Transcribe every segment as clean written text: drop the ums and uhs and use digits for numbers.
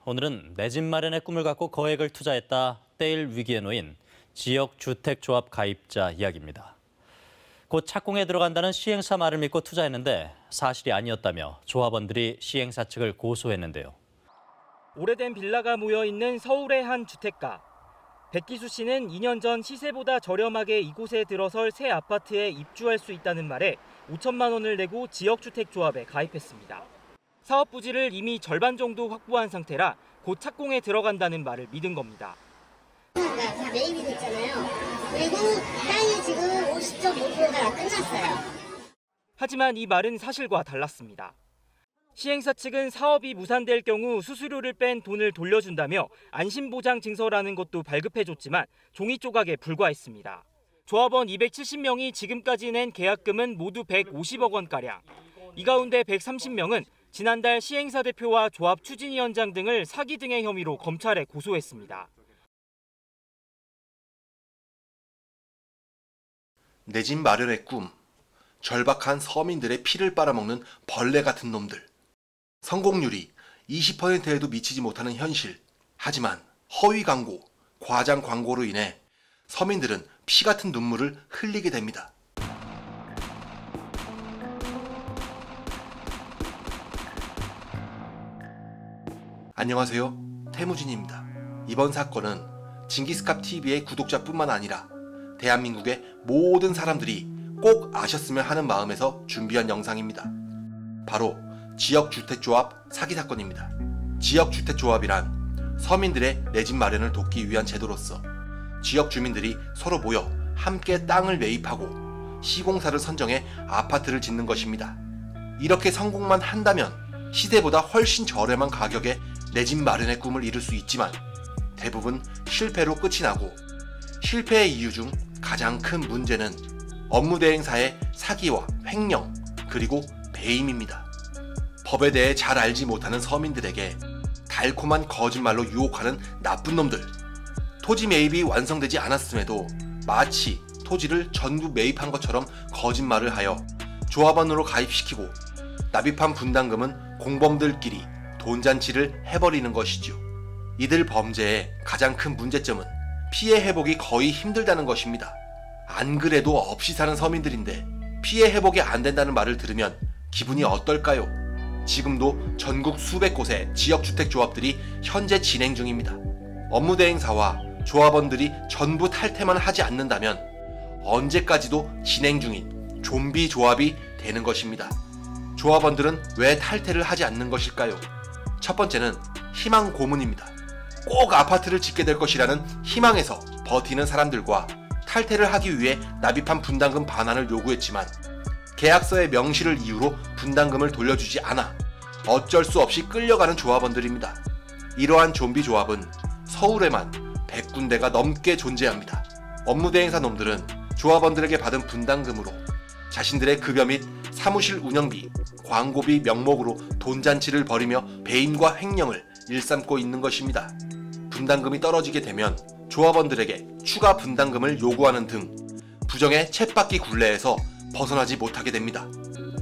오늘은 내 집 마련의 꿈을 갖고 거액을 투자했다 떼일 위기에 놓인 지역주택조합 가입자 이야기입니다. 곧 착공에 들어간다는 시행사 말을 믿고 투자했는데 사실이 아니었다며 조합원들이 시행사 측을 고소했는데요. 오래된 빌라가 모여있는 서울의 한 주택가. 백기수 씨는 2년 전 시세보다 저렴하게 이곳에 들어설 새 아파트에 입주할 수 있다는 말에 5천만 원을 내고 지역주택조합에 가입했습니다. 사업 부지를 이미 절반 정도 확보한 상태라 곧 착공에 들어간다는 말을 믿은 겁니다. 다 매입이 됐잖아요. 그리고 땅이 지금 50.5%가 끝났어요. 하지만 이 말은 사실과 달랐습니다. 시행사 측은 사업이 무산될 경우 수수료를 뺀 돈을 돌려준다며 안심보장 증서라는 것도 발급해줬지만 종이 조각에 불과했습니다. 조합원 270명이 지금까지 낸 계약금은 모두 150억 원가량. 이 가운데 130명은 지난달 시행사 대표와 조합 추진위원장 등을 사기 등의 혐의로 검찰에 고소했습니다. 내 집 마련의 꿈, 절박한 서민들의 피를 빨아먹는 벌레 같은 놈들. 성공률이 20%에도 미치지 못하는 현실. 하지만 허위 광고, 과장 광고로 인해 서민들은 피 같은 눈물을 흘리게 됩니다. 안녕하세요. 태무진입니다. 이번 사건은 징기스캅TV의 구독자뿐만 아니라 대한민국의 모든 사람들이 꼭 아셨으면 하는 마음에서 준비한 영상입니다. 바로 지역주택조합 사기 사건입니다. 지역주택조합이란 서민들의 내 집 마련을 돕기 위한 제도로서 지역 주민들이 서로 모여 함께 땅을 매입하고 시공사를 선정해 아파트를 짓는 것입니다. 이렇게 성공만 한다면 시세보다 훨씬 저렴한 가격에 내 집 마련의 꿈을 이룰 수 있지만 대부분 실패로 끝이 나고, 실패의 이유 중 가장 큰 문제는 업무대행사의 사기와 횡령, 그리고 배임입니다. 법에 대해 잘 알지 못하는 서민들에게 달콤한 거짓말로 유혹하는 나쁜 놈들. 토지 매입이 완성되지 않았음에도 마치 토지를 전부 매입한 것처럼 거짓말을 하여 조합원으로 가입시키고 납입한 분담금은 공범들끼리 돈잔치를 해버리는 것이죠. 이들 범죄의 가장 큰 문제점은 피해 회복이 거의 힘들다는 것입니다. 안 그래도 없이 사는 서민들인데 피해 회복이 안 된다는 말을 들으면 기분이 어떨까요? 지금도 전국 수백 곳의 지역주택조합들이 현재 진행 중입니다. 업무대행사와 조합원들이 전부 탈퇴만 하지 않는다면 언제까지도 진행 중인 좀비 조합이 되는 것입니다. 조합원들은 왜 탈퇴를 하지 않는 것일까요? 첫 번째는 희망 고문입니다. 꼭 아파트를 짓게 될 것이라는 희망에서 버티는 사람들과 탈퇴를 하기 위해 납입한 분담금 반환을 요구했지만 계약서의 명시를 이유로 분담금을 돌려주지 않아 어쩔 수 없이 끌려가는 조합원들입니다. 이러한 좀비 조합은 서울에만 100군데가 넘게 존재합니다. 업무대행사 놈들은 조합원들에게 받은 분담금으로 자신들의 급여 및 사무실 운영비, 광고비 명목으로 돈잔치를 벌이며 배임과 횡령을 일삼고 있는 것입니다. 분담금이 떨어지게 되면 조합원들에게 추가 분담금을 요구하는 등 부정의 쳇바퀴 굴레에서 벗어나지 못하게 됩니다.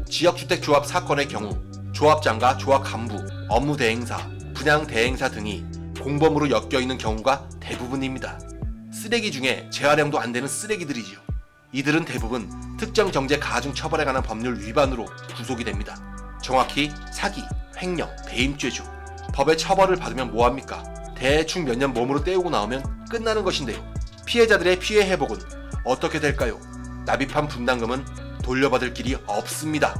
지역주택조합 사건의 경우 조합장과 조합 간부, 업무대행사, 분양대행사 등이 공범으로 엮여있는 경우가 대부분입니다. 쓰레기 중에 재활용도 안 되는 쓰레기들이지요. 이들은 대부분 특정경제 가중처벌에 관한 법률 위반으로 구속이 됩니다. 정확히 사기, 횡령, 배임죄죠. 법의 처벌을 받으면 뭐합니까? 대충 몇 년 몸으로 때우고 나오면 끝나는 것인데요. 피해자들의 피해 회복은 어떻게 될까요? 납입한 분담금은 돌려받을 길이 없습니다.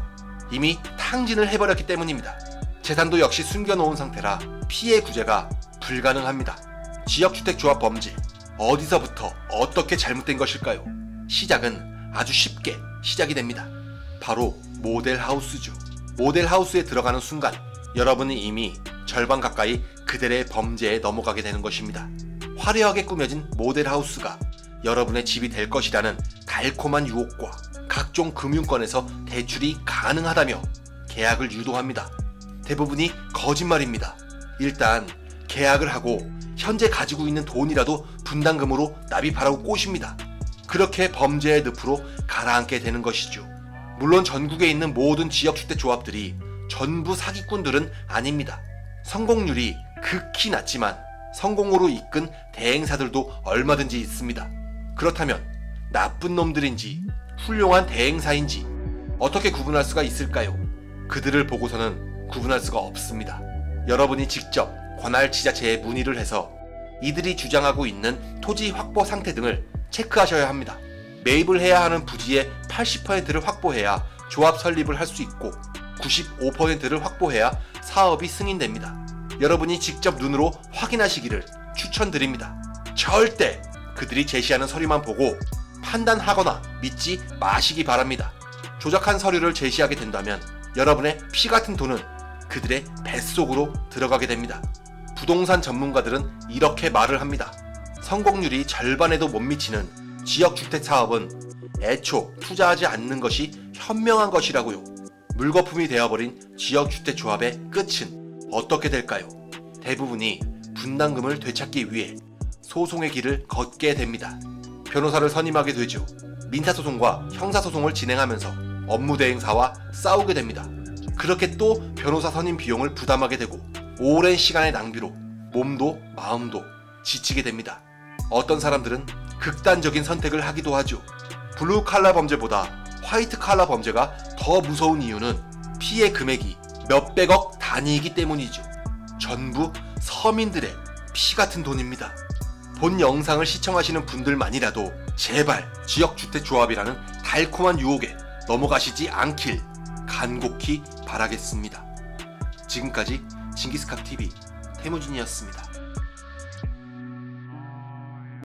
이미 탕진을 해버렸기 때문입니다. 재산도 역시 숨겨놓은 상태라 피해 구제가 불가능합니다. 지역주택조합 범죄, 어디서부터 어떻게 잘못된 것일까요? 시작은 아주 쉽게 시작이 됩니다. 바로 모델하우스죠. 모델하우스에 들어가는 순간 여러분은 이미 절반 가까이 그들의 범죄에 넘어가게 되는 것입니다. 화려하게 꾸며진 모델하우스가 여러분의 집이 될 것이라는 달콤한 유혹과 각종 금융권에서 대출이 가능하다며 계약을 유도합니다. 대부분이 거짓말입니다. 일단 계약을 하고 현재 가지고 있는 돈이라도 분담금으로 납입하라고 꼬십니다. 그렇게 범죄의 늪으로 가라앉게 되는 것이죠. 물론 전국에 있는 모든 지역주택조합들이 전부 사기꾼들은 아닙니다. 성공률이 극히 낮지만 성공으로 이끈 대행사들도 얼마든지 있습니다. 그렇다면 나쁜 놈들인지 훌륭한 대행사인지 어떻게 구분할 수가 있을까요? 그들을 보고서는 구분할 수가 없습니다. 여러분이 직접 관할 지자체에 문의를 해서 이들이 주장하고 있는 토지 확보 상태 등을 체크하셔야 합니다. 매입을 해야 하는 부지의 80%를 확보해야 조합 설립을 할 수 있고 95%를 확보해야 사업이 승인됩니다. 여러분이 직접 눈으로 확인하시기를 추천드립니다. 절대 그들이 제시하는 서류만 보고 판단하거나 믿지 마시기 바랍니다. 조작한 서류를 제시하게 된다면 여러분의 피 같은 돈은 그들의 뱃속으로 들어가게 됩니다. 부동산 전문가들은 이렇게 말을 합니다. 성공률이 절반에도 못 미치는 지역주택 사업은 애초 투자하지 않는 것이 현명한 것이라고요. 물거품이 되어버린 지역주택 조합의 끝은 어떻게 될까요? 대부분이 분담금을 되찾기 위해 소송의 길을 걷게 됩니다. 변호사를 선임하게 되죠. 민사소송과 형사소송을 진행하면서 업무대행사와 싸우게 됩니다. 그렇게 또 변호사 선임 비용을 부담하게 되고 오랜 시간의 낭비로 몸도 마음도 지치게 됩니다. 어떤 사람들은 극단적인 선택을 하기도 하죠. 블루 칼라 범죄보다 화이트 칼라 범죄가 더 무서운 이유는 피해 금액이 몇백억 단위이기 때문이죠. 전부 서민들의 피 같은 돈입니다. 본 영상을 시청하시는 분들만이라도 제발 지역주택조합이라는 달콤한 유혹에 넘어가시지 않길 간곡히 바라겠습니다. 지금까지 징기스캅TV 태무진이었습니다.